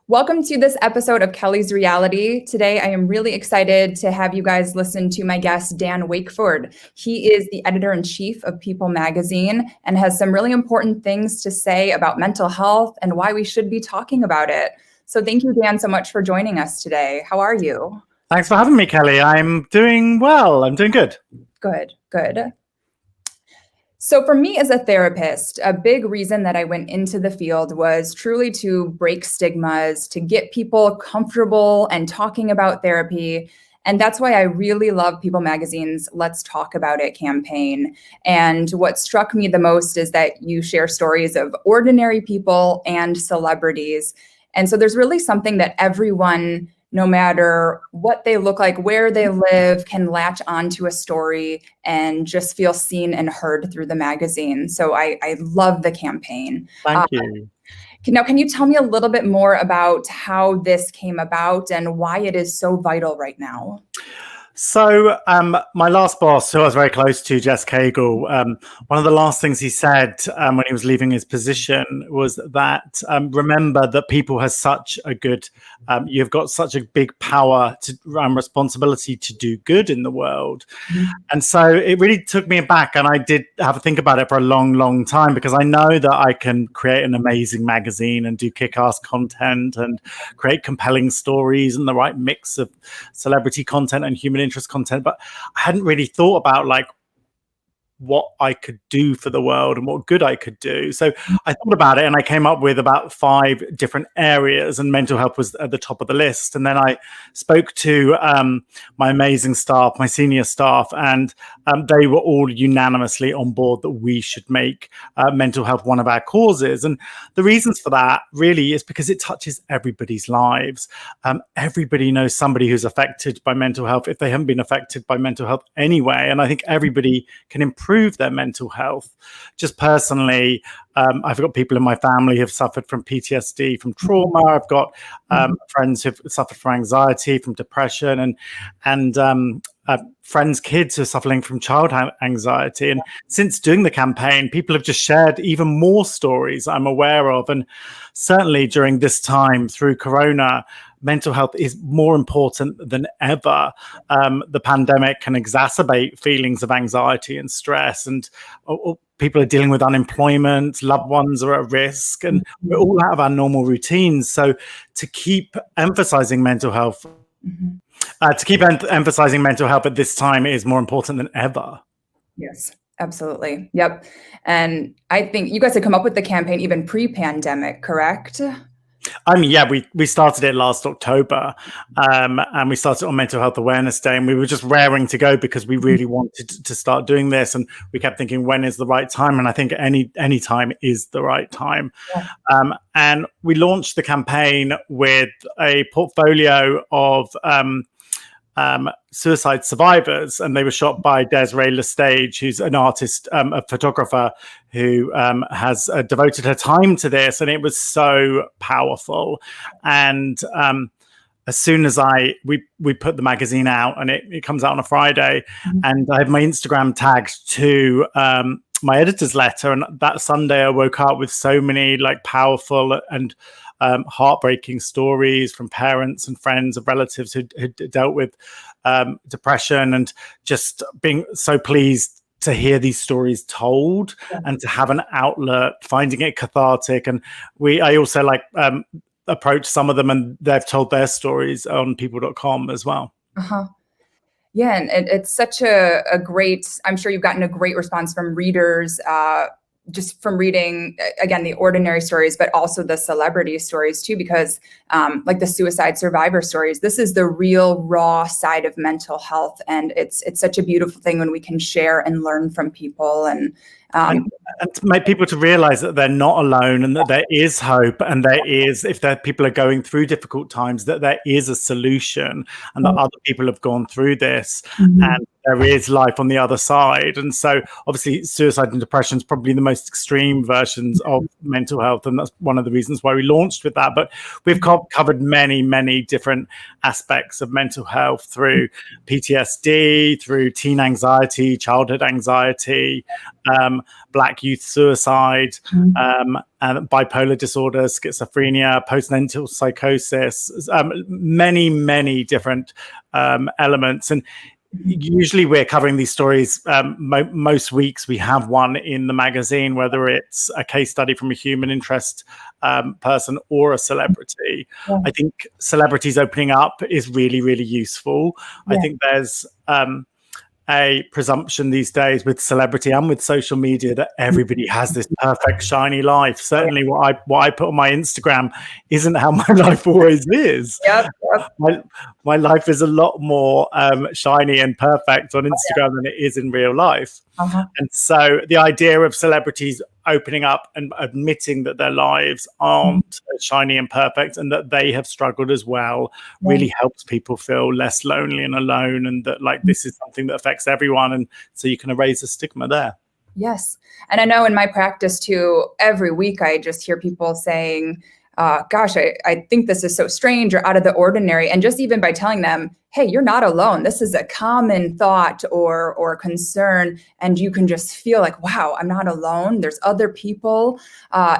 Welcome to this episode of Kelly's Reality. Today, I am really excited to have you guys listen to my guest, Dan Wakeford. He is the editor-in-chief of People magazine and has some really important things to say about mental health and why we should be talking about it. So thank you, Dan, so much for joining us today. How are you? Thanks for having me, Kelly. I'm doing well. I'm doing good. Good. So for me as a therapist, a big reason that I went into the field was truly to break stigmas, to get people comfortable and talking about therapy. And that's why I really love People Magazine's Let's Talk About It campaign. And what struck me the most is that you share stories of ordinary people and celebrities. And so there's really something that everyone, no matter what they look like, where they live, can latch onto a story and just feel seen and heard through the magazine. So I love the campaign. Thank you. Now, can you tell me a little bit more about how this came about and why it is so vital right now? So my last boss, who I was very close to, Jess Cagle, one of the last things he said when he was leaving his position was that remember that people has such a good, you've got such a big power to responsibility to do good in the world. Mm-hmm. And so it really took me aback, and I did have to think about it for a long time, because I know that I can create an amazing magazine and do kick-ass content and create compelling stories and the right mix of celebrity content and human interest content, but I hadn't really thought about like what I could do for the world and what good I could do. So I thought about it, and I came up with about 5 different areas, and mental health was at the top of the list. And then I spoke to my amazing staff, my senior staff, and they were all unanimously on board that we should make mental health one of our causes. And the reasons for that really is because it touches everybody's lives. Everybody knows somebody who's affected by mental health if they haven't been affected by mental health anyway. And I think everybody can improve their mental health. Just personally, I've got people in my family who have suffered from PTSD, from trauma. I've got friends who've suffered from anxiety, from depression, and friends' kids who are suffering from child anxiety. And since doing the campaign, people have just shared even more stories I'm aware of. And certainly during this time through Corona, mental health is more important than ever. The pandemic can exacerbate feelings of anxiety and stress, and people are dealing with unemployment, loved ones are at risk, and we're all out of our normal routines. So to keep emphasizing mental health, emphasizing mental health at this time is more important than ever. Yes, absolutely. Yep. And I think you guys had come up with the campaign even pre-pandemic, correct? Yeah, we started it last October, and we started on Mental Health Awareness Day, and we were just raring to go because we really wanted to start doing this, and we kept thinking, when is the right time? And I think any time is the right time. Yeah. And we launched the campaign with a portfolio of suicide survivors, and they were shot by Desiree Lestage, who's an artist, a photographer who has devoted her time to this, and it was so powerful. And as soon as we put the magazine out, and it comes out on a Friday, and I have my Instagram tagged to my editor's letter, and that Sunday I woke up with so many like powerful and heartbreaking stories from parents and friends of relatives who dealt with depression, and just being so pleased to hear these stories told and to have an outlet, finding it cathartic. And I also approach some of them, and they've told their stories on people.com as well. Yeah, and it's such a great, I'm sure you've gotten a great response from readers, just from reading, again, the ordinary stories, but also the celebrity stories too, because like the suicide survivor stories, this is the real raw side of mental health. And it's such a beautiful thing when we can share and learn from people, and to make people to realize that they're not alone, and that there is hope, and there is, if people are going through difficult times, that there is a solution, and that other people have gone through this, and there is life on the other side. And so obviously suicide and depression is probably the most extreme versions of mental health, and that's one of the reasons why we launched with that. But we've covered many different aspects of mental health through PTSD, through teen anxiety, childhood anxiety, Black youth suicide, and bipolar disorder, schizophrenia, postnatal psychosis, many different elements. And usually we're covering these stories. Most weeks we have one in the magazine, whether it's a case study from a human interest person or a celebrity. Yeah. I think celebrities opening up is really useful. Yeah. I think there's a presumption these days with celebrity and with social media that everybody has this perfect shiny life. Certainly what I put on my Instagram isn't how my life always is. Yep. My life is a lot more shiny and perfect on Instagram than it is in real life. And so the idea of celebrities opening up and admitting that their lives aren't shiny and perfect and that they have struggled as well really helps people feel less lonely and alone, and that like this is something that affects everyone, and so you can erase the stigma there. Yes. And I know in my practice too, every week I just hear people saying, gosh, I think this is so strange or out of the ordinary. And just even by telling them, hey, you're not alone. This is a common thought or concern. And you can just feel like, wow, I'm not alone. There's other people,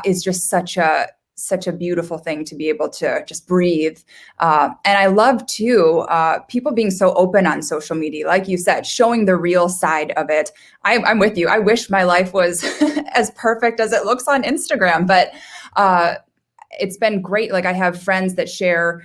is just such a beautiful thing to be able to just breathe. And I love too, people being so open on social media, like you said, showing the real side of it. I'm with you. I wish my life was as perfect as it looks on Instagram, but it's been great. Like I have friends that share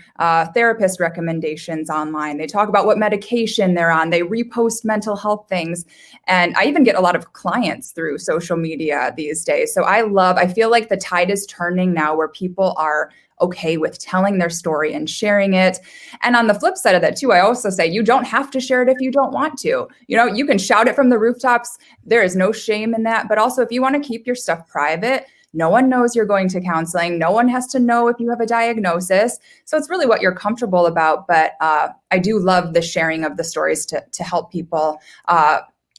therapist recommendations online. They talk about what medication they're on. They repost mental health things. And I even get a lot of clients through social media these days. So I feel like the tide is turning now where people are okay with telling their story and sharing it. And on the flip side of that too, I also say you don't have to share it if you don't want to. You know, you can shout it from the rooftops. There is no shame in that. But also if you want to keep your stuff private, no one knows you're going to counseling. No one has to know if you have a diagnosis. So it's really what you're comfortable about. But I do love the sharing of the stories to help people.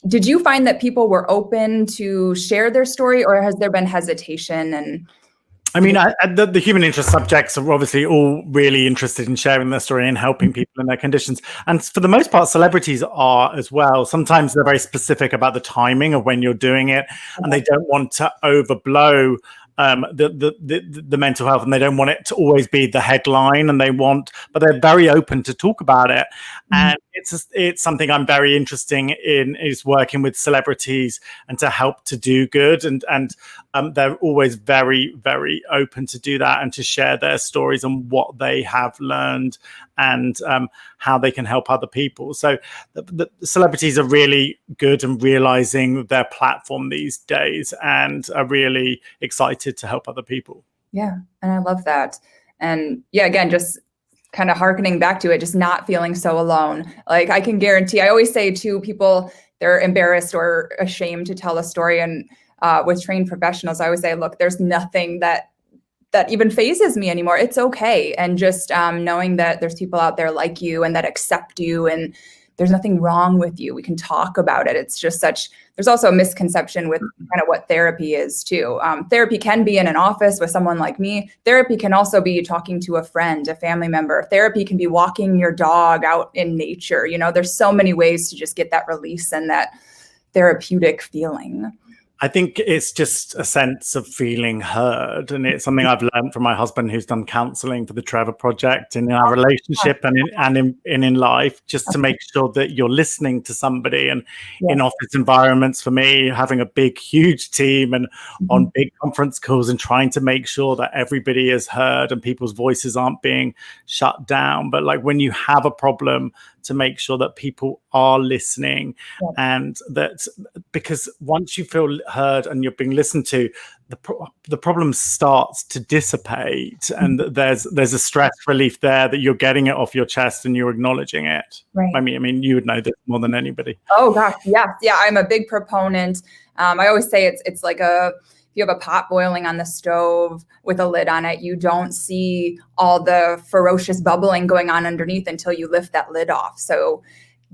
Did you find that people were open to share their story, or has there been hesitation? And I mean, the human interest subjects are obviously all really interested in sharing their story and helping people in their conditions. And for the most part, celebrities are as well. Sometimes they're very specific about the timing of when you're doing it, and they don't want to overblow the mental health, and they don't want it to always be the headline, but they're very open to talk about it. And it's something I'm very interested in, is working with celebrities and to help to do good. And they're always very open to do that and to share their stories and what they have learned and how they can help other people. So the celebrities are really good and realizing their platform these days and are really excited to help other people. Yeah, and I love that. And yeah, again, just kind of hearkening back to it, just not feeling so alone. Like I can guarantee, I always say to people, they're embarrassed or ashamed to tell a story. And with trained professionals, I always say, look, there's nothing that even phases me anymore. It's okay. And just knowing that there's people out there like you and that accept you, and there's nothing wrong with you. We can talk about it. It's just there's also a misconception with kind of what therapy is too. Therapy can be in an office with someone like me. Therapy can also be talking to a friend, a family member. Therapy can be walking your dog out in nature. You know, there's so many ways to just get that release and that therapeutic feeling. I think it's just a sense of feeling heard, and it's something I've learned from my husband, who's done counselling for the Trevor Project, and in our relationship and in life, just to make sure that you're listening to somebody. And in office environments, for me, having a big, huge team and on big conference calls, and trying to make sure that everybody is heard and people's voices aren't being shut down. But like when you have a problem, to make sure that people are listening, and that, because once you feel heard and you're being listened to, the problem starts to dissipate, and there's a stress relief there, that you're getting it off your chest and you're acknowledging it. Right. I mean, you would know this more than anybody. Oh gosh, yeah. I'm a big proponent. I always say it's like if you have a pot boiling on the stove with a lid on it, you don't see all the ferocious bubbling going on underneath until you lift that lid off. So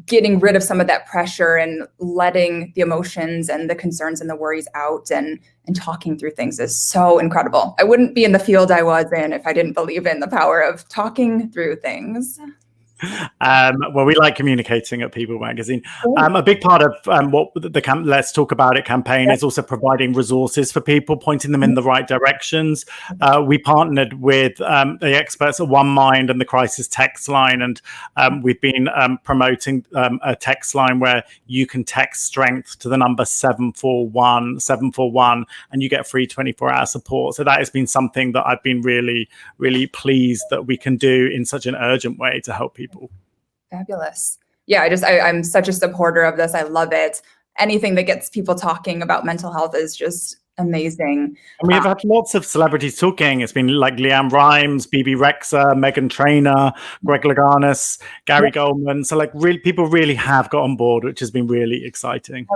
getting rid of some of that pressure and letting the emotions and the concerns and the worries out and talking through things is so incredible. I wouldn't be in the field I was in if I didn't believe in the power of talking through things. Well, we like communicating at People Magazine. A big part of what the Let's Talk About It campaign is also providing resources for people, pointing them in the right directions. We partnered with the experts at One Mind and the Crisis Text Line, and we've been promoting a text line where you can text strength to the number 741, and you get free 24-hour support. So that has been something that I've been really, really pleased that we can do in such an urgent way to help people. Fabulous. Yeah, I'm such a supporter of this. I love it. Anything that gets people talking about mental health is just amazing. And we've had lots of celebrities talking. It's been like Leanne Rimes, BB Rexa, Meghan Trainor, Greg Louganis, Gary Goldman. So like people really have got on board, which has been really exciting. I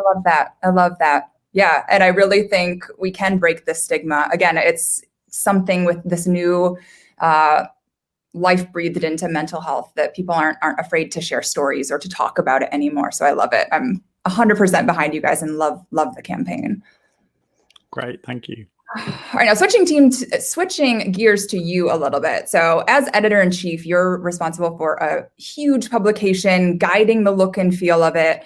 love that. Yeah. And I really think we can break this stigma. Again, it's something with this new life breathed into mental health that people aren't afraid to share stories or to talk about it anymore. So I love it. I'm 100% behind you guys and love the campaign. Great, thank you. All right, now switching gears to you a little bit. So as editor-in-chief, you're responsible for a huge publication guiding the look and feel of it,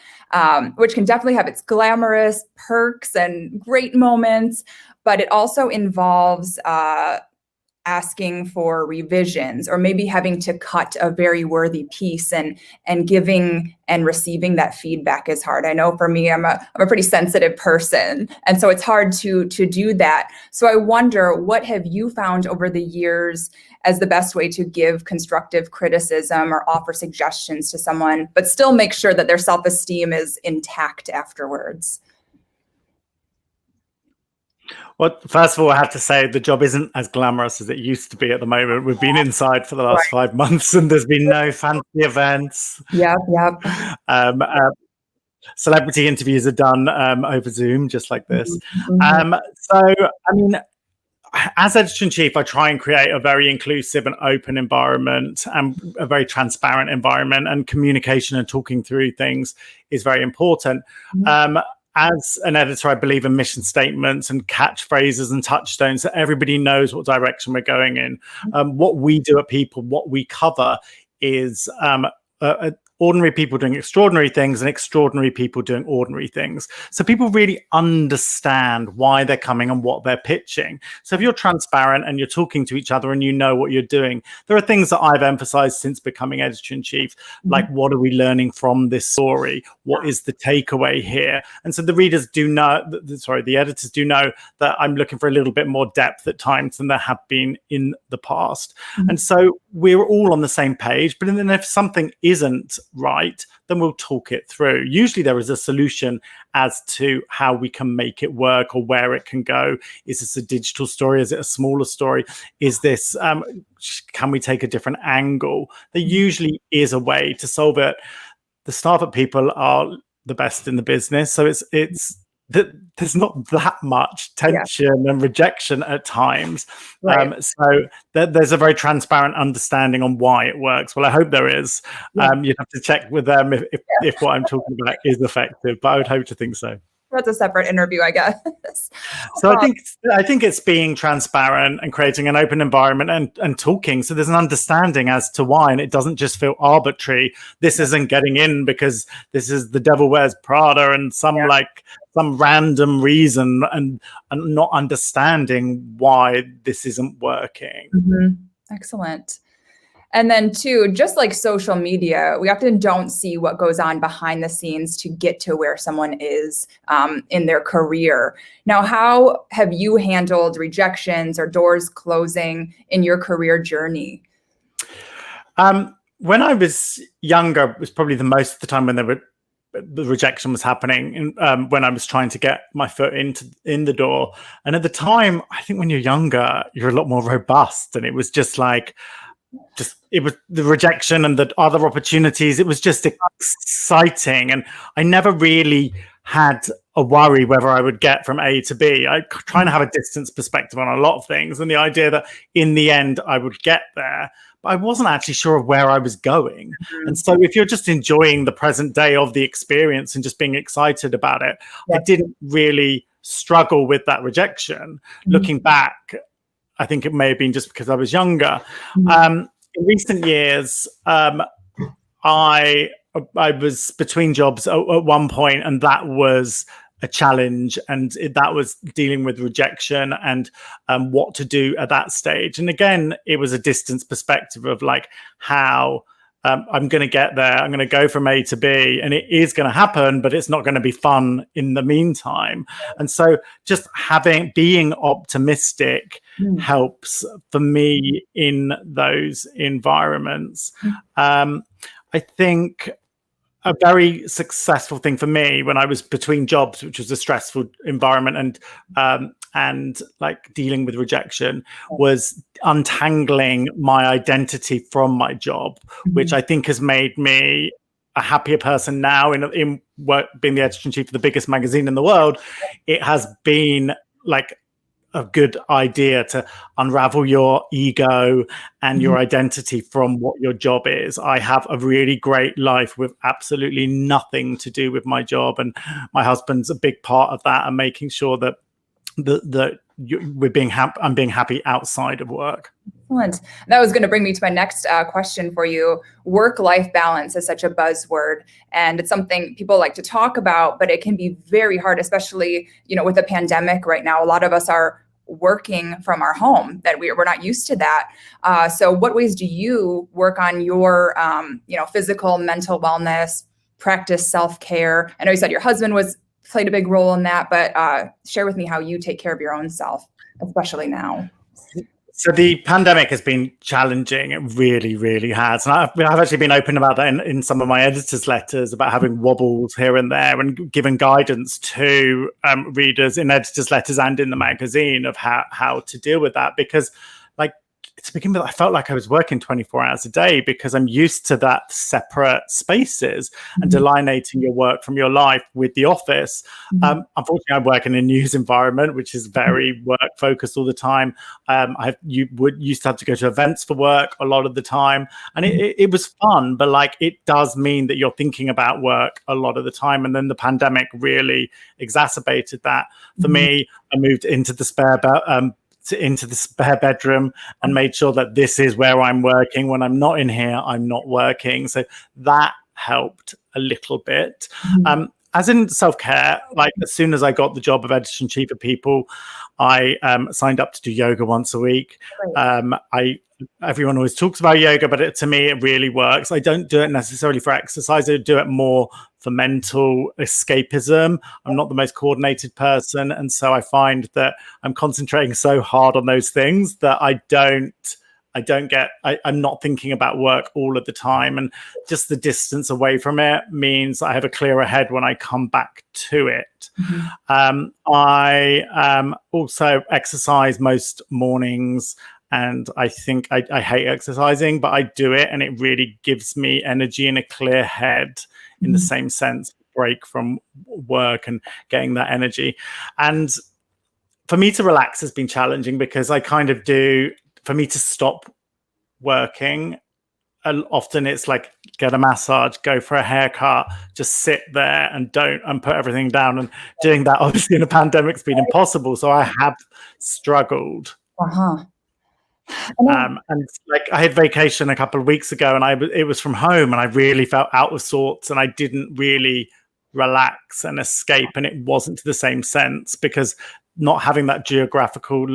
which can definitely have its glamorous perks and great moments, but it also involves asking for revisions or maybe having to cut a very worthy piece, and giving and receiving that feedback is hard. I know for me, I'm a pretty sensitive person, and so it's hard to do that. So I wonder, what have you found over the years as the best way to give constructive criticism or offer suggestions to someone, but still make sure that their self-esteem is intact afterwards? Well, first of all, I have to say the job isn't as glamorous as it used to be at the moment. We've been inside for the last 5 months and there's been no fancy events. Yep. Celebrity interviews are done over Zoom, just like this. So, I mean, as editor-in-chief, I try and create a very inclusive and open environment and a very transparent environment, and communication and talking through things is very important. As an editor, I believe in mission statements and catchphrases and touchstones so everybody knows what direction we're going in. What we do at People, what we cover is ordinary people doing extraordinary things and extraordinary people doing ordinary things. So people really understand why they're coming and what they're pitching. So if you're transparent and you're talking to each other and you know what you're doing, there are things that I've emphasized since becoming editor-in-chief, like what are we learning from this story? What is the takeaway here? And so the readers do know, the editors do know that I'm looking for a little bit more depth at times than there have been in the past. And so we're all on the same page, but then if something isn't right, then we'll talk it through. Usually there is a solution as to how we can make it work or where it can go. Is this a digital story? Is it a smaller story? Is this, can we take a different angle? There usually is a way to solve it. The staff at People are the best in the business. So there's not that much tension and rejection at times. So there's a very transparent understanding on why it works. Well, I hope there is. You'd have to check with them if what I'm talking about is effective, but I would hope to think so. That's a separate interview, I guess. So I think it's being transparent and creating an open environment and talking. So there's an understanding as to why, and it doesn't just feel arbitrary. This isn't getting in because this is The Devil Wears Prada and some random reason, and not understanding why this isn't working. Excellent. And then too, just like social media, we often don't see what goes on behind the scenes to get to where someone is in their career. Now, how have you handled rejections or doors closing in your career journey? When I was younger, it was probably the most of the time when the rejection was happening, when I was trying to get my foot in the door. And at the time, I think when you're younger, you're a lot more robust, and it was just like, it was the rejection and the other opportunities. It was just exciting. And I never really had a worry whether I would get from A to B. I trying to have a distance perspective on a lot of things, and the idea that in the end I would get there, but I wasn't actually sure of where I was going. And so if you're just enjoying the present day of the experience and just being excited about it, I didn't really struggle with that rejection. Looking back, I think it may have been just because I was younger. In recent years, I was between jobs at one point, and that was a challenge, and that was dealing with rejection and what to do at that stage. And again, it was a distance perspective of like how I'm going to get there. I'm going to go from A to B, and it is going to happen, but it's not going to be fun in the meantime. And so just being optimistic helps for me in those environments. I think a very successful thing for me when I was between jobs, which was a stressful environment, and like dealing with rejection, was untangling my identity from my job, which I think has made me a happier person now. In work, being the editor-in-chief of the biggest magazine in the world, it has been like a good idea to unravel your ego and your identity from what your job is. I have a really great life with absolutely nothing to do with my job, and my husband's a big part of that, and making sure that I'm being happy outside of work. Excellent. That was going to bring me to my next question for you. Work-life balance is such a buzzword, and it's something people like to talk about, but it can be very hard, especially, with the pandemic right now. A lot of us are working from our home, that we're not used to that. So what ways do you work on your, physical, mental wellness, practice self-care? I know you said your husband played a big role in that, but share with me how you take care of your own self, especially now. So the pandemic has been challenging. It really, really has. And I've actually been open about that in some of my editors' letters, about having wobbles here and there, and giving guidance to readers in editors' letters and in the magazine of how to deal with that. Because, like, to begin with, I felt like I was working 24 hours a day because I'm used to that separate spaces and delineating your work from your life with the office. Unfortunately, I work in a news environment, which is very work focused all the time. You used to have to go to events for work a lot of the time, and it was fun, but like it does mean that you're thinking about work a lot of the time. And then the pandemic really exacerbated that. For me, I moved into the spare bedroom and made sure that this is where I'm working. When I'm not in here, I'm not working. So that helped a little bit. As in self-care, like as soon as I got the job of editor-in-chief of People, I signed up to do yoga once a week. Everyone always talks about yoga, but to me, it really works. I don't do it necessarily for exercise. I do it more for mental escapism. I'm not the most coordinated person, and so I find that I'm concentrating so hard on those things that I'm not thinking about work all of the time, and just the distance away from it means I have a clearer head when I come back to it. I also exercise most mornings, and I think I hate exercising, but I do it, and it really gives me energy and a clear head in the same sense, break from work and getting that energy. And for me to relax has been challenging, because for me to stop working, often it's like get a massage, go for a haircut, just sit there and put everything down. And doing that obviously in a pandemic's been impossible. So I have struggled. And like I had vacation a couple of weeks ago, and it was from home, and I really felt out of sorts, and I didn't really relax and escape, and it wasn't to the same sense, because not having that geographical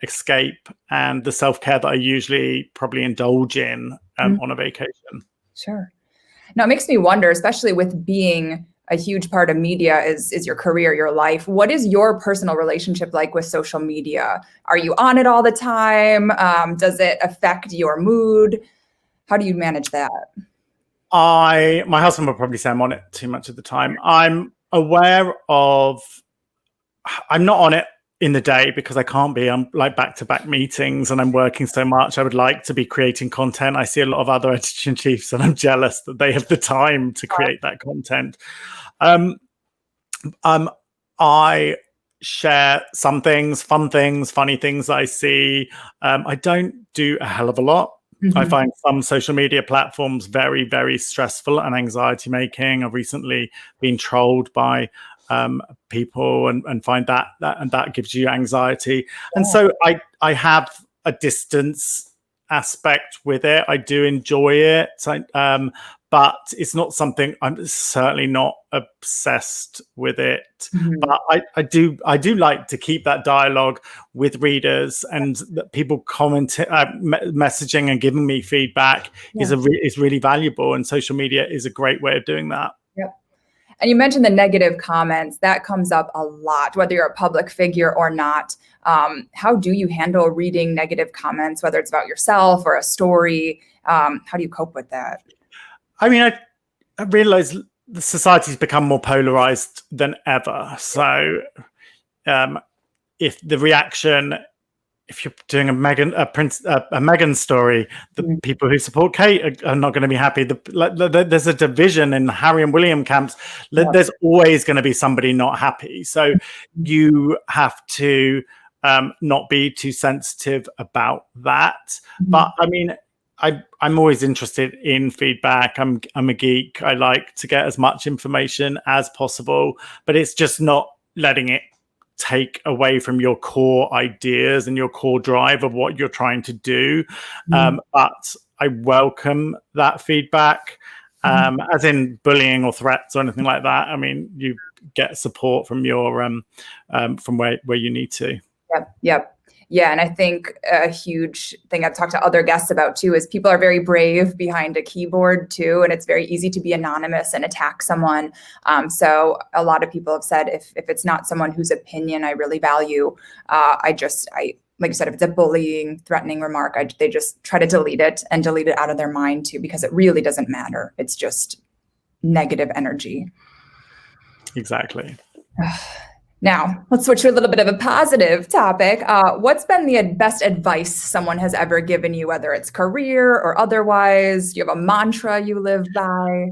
escape and the self-care that I usually probably indulge in on a vacation. Sure. Now, it makes me wonder, especially with being a huge part of media is your career, your life. What is your personal relationship like with social media? Are you on it all the time? Does it affect your mood? How do you manage that? My husband would probably say I'm on it too much of the time. I'm not on it in the day because I can't be. I'm like back-to-back meetings and I'm working so much. I would like to be creating content. I see a lot of other editor-in-chiefs and I'm jealous that they have the time to create that content. I share some things, fun things, funny things I see. I don't do a hell of a lot. I find some social media platforms very, very stressful and anxiety making. I've recently been trolled by people and find that gives you anxiety. And so I have a distance aspect with it. I do enjoy it. But it's not something, I'm certainly not obsessed with it. But I do like to keep that dialogue with readers, and people messaging and giving me feedback is really valuable, and social media is a great way of doing that. Yep. And you mentioned the negative comments. That comes up a lot, whether you're a public figure or not. How do you handle reading negative comments, whether it's about yourself or a story? How do you cope with that? I mean, I realize the society's become more polarized than ever. So if the reaction, if you're doing a Meghan story, the people who support Kate are not going to be happy. There's a division in Harry and William camps. There's always going to be somebody not happy. So you have to not be too sensitive about that. But I mean, I'm always interested in feedback. I'm a geek. I like to get as much information as possible, but it's just not letting it take away from your core ideas and your core drive of what you're trying to do. But I welcome that feedback, as in bullying or threats or anything like that. I mean, you get support from your from where you need to. Yep. Yeah, and I think a huge thing I've talked to other guests about too is people are very brave behind a keyboard too, and it's very easy to be anonymous and attack someone. So a lot of people have said if it's not someone whose opinion I really value, I like you said, if it's a bullying, threatening remark, they just try to delete it out of their mind too, because it really doesn't matter. It's just negative energy. Exactly. Now, let's switch to a little bit of a positive topic. What's been the best advice someone has ever given you, whether it's career or otherwise? Do you have a mantra you live by?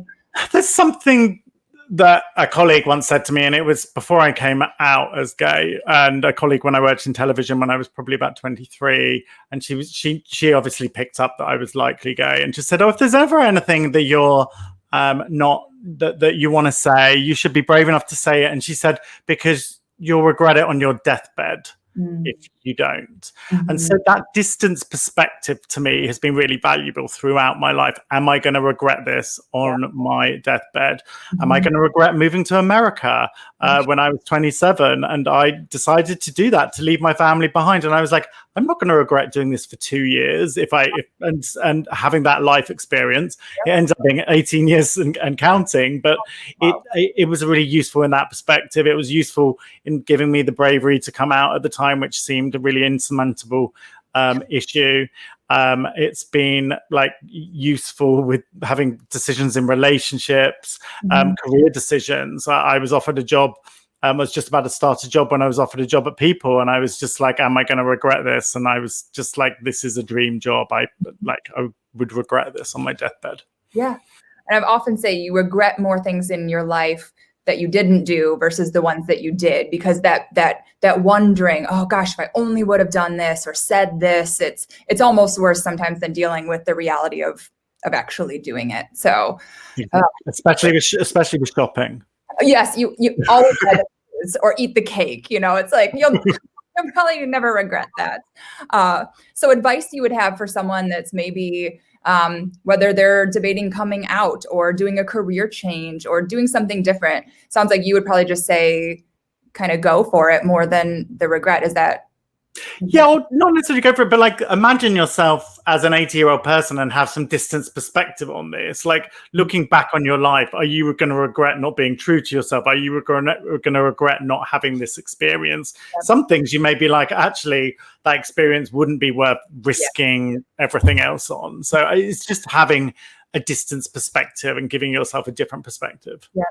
There's something that a colleague once said to me, and it was before I came out as gay, and a colleague when I worked in television when I was probably about 23, and she obviously picked up that I was likely gay, and just said, "Oh, if there's ever anything that you're not that you want to say, you should be brave enough to say it." And she said, because you'll regret it on your deathbed if you don't. And so that distance perspective to me has been really valuable throughout my life. Am I going to regret this on my deathbed? Am I going to regret moving to America when I was 27? And I decided to do that, to leave my family behind. And I was like, I'm not going to regret doing this for 2 years and having that life experience. It ends up being 18 years and counting, but it was really useful in that perspective. It was useful in giving me the bravery to come out at the time, which seemed a really insurmountable issue. It's been like useful with having decisions in relationships, career decisions. I was offered a job. I was just about to start a job when I was offered a job at People, and I was just like, am I going to regret this? And I was just like, this is a dream job. I would regret this on my deathbed. Yeah. And I've often say you regret more things in your life that you didn't do versus the ones that you did, because that wondering, oh gosh, if I only would have done this or said this, it's almost worse sometimes than dealing with the reality of actually doing it. So especially with shopping. Yes, you always or eat the cake. It's like you'll probably never regret that. So advice you would have for someone that's maybe whether they're debating coming out or doing a career change or doing something different, sounds like you would probably just say, kind of go for it more than the regret. Is that? Yeah, well, not necessarily go for it, but like imagine yourself as an 80-year-old person and have some distance perspective on this. Like looking back on your life, are you going to regret not being true to yourself? Are you going to regret not having this experience? Some things you may be like, actually, that experience wouldn't be worth risking everything else on. So it's just having a distance perspective and giving yourself a different perspective. Yeah.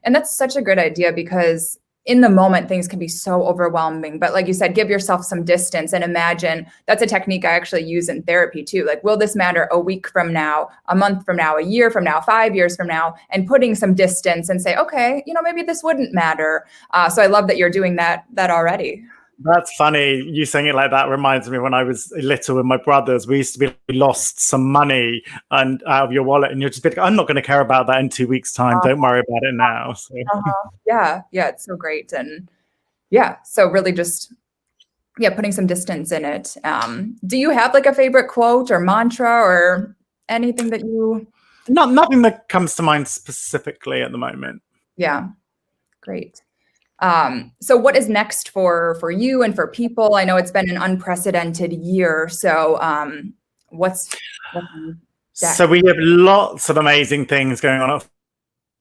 And that's such a good idea, because in the moment, things can be so overwhelming. But like you said, give yourself some distance and imagine. That's a technique I actually use in therapy too. Like, will this matter a week from now, a month from now, a year from now, 5 years from now? And putting some distance and say, okay, maybe this wouldn't matter. So I love that you're doing that already. That's funny. You saying it like that reminds me when I was little with my brothers, we used to be lost some money and out of your wallet, and you're just be like, I'm not going to care about that in 2 weeks' time. Don't worry about it now. So. Yeah, it's so great. And so really just putting some distance in it. Do you have like a favorite quote or mantra or anything that you? Nothing that comes to mind specifically at the moment. Yeah, great. So what is next for you and for people? I know it's been an unprecedented year. So what's so we have lots of amazing things going on at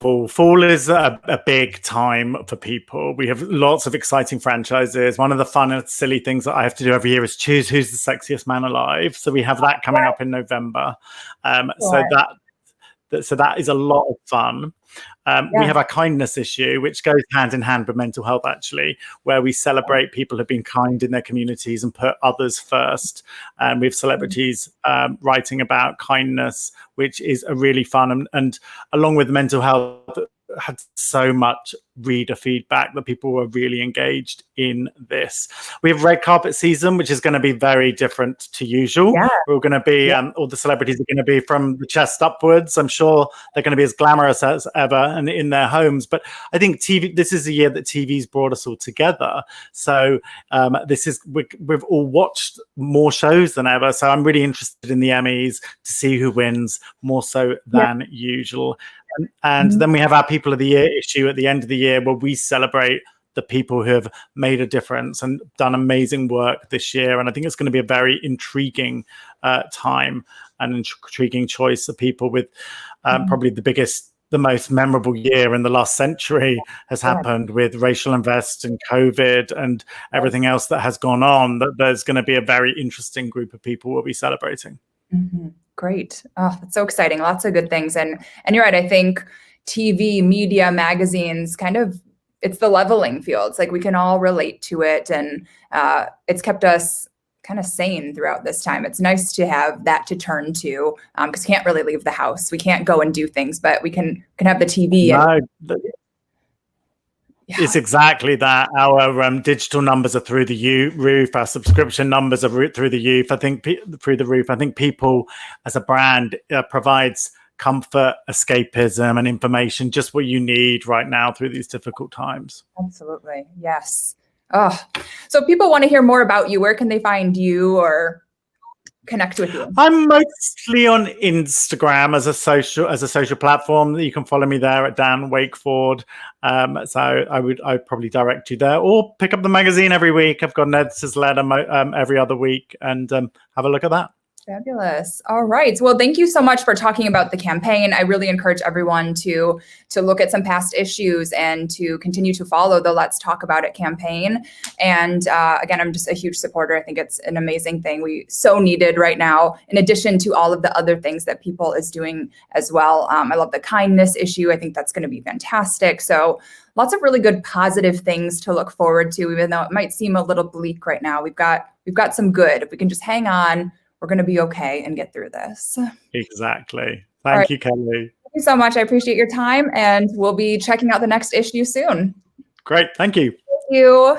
Fall. Fall is a big time for people. We have lots of exciting franchises. One of the fun and silly things that I have to do every year is choose who's the sexiest man alive. So we have that coming up in November. So that is a lot of fun. We have our kindness issue, which goes hand in hand with mental health, actually, where we celebrate people who've been kind in their communities and put others first. And we have celebrities writing about kindness, which is a really fun. And along with mental health, had so much reader feedback that people were really engaged in this. We have red carpet season, which is going to be very different to usual. We're going to be all the celebrities are going to be from the chest upwards. I'm sure they're going to be as glamorous as ever and in their homes. But I think this is a year that TV's brought us all together. So we've all watched more shows than ever. So I'm really interested in the Emmys to see who wins more so than usual. And then we have our People of the Year issue at the end of the year, where we celebrate the people who have made a difference and done amazing work this year. And I think it's going to be a very intriguing time and intriguing choice of people with probably the most memorable year in the last century has happened with racial unrest and COVID and everything else that has gone on. That there's going to be a very interesting group of people we'll be celebrating. Great. Oh, that's so exciting. Lots of good things. And you're right. I think TV, media, magazines, it's the leveling field. It's like we can all relate to it. And it's kept us kind of sane throughout this time. It's nice to have that to turn to because we can't really leave the house. We can't go and do things, but we can have the TV. It's exactly that. Our digital numbers are through the roof. Our subscription numbers are through the roof. I think people as a brand provides comfort, escapism, and information, just what you need right now through these difficult times. Absolutely. Yes. Oh, so if people want to hear more about you, where can they find you or connect with you? I'm mostly on Instagram as a social platform. You can follow me there at Dan Wakeford. So I'd probably direct you there, or pick up the magazine every week. I've got an editor's letter every other week, and have a look at that. Fabulous. All right. Well, thank you so much for talking about the campaign. I really encourage everyone to look at some past issues and to continue to follow the Let's Talk About It campaign. And again, I'm just a huge supporter. I think it's an amazing thing we so needed right now, in addition to all of the other things that People is doing as well. I love the kindness issue. I think that's going to be fantastic. So lots of really good positive things to look forward to, even though it might seem a little bleak right now. We've got some good. If we can just hang on, we're going to be okay and get through this. Exactly. Thank you, Kelly. Thank you so much. I appreciate your time, and we'll be checking out the next issue soon. Great. Thank you. Thank you.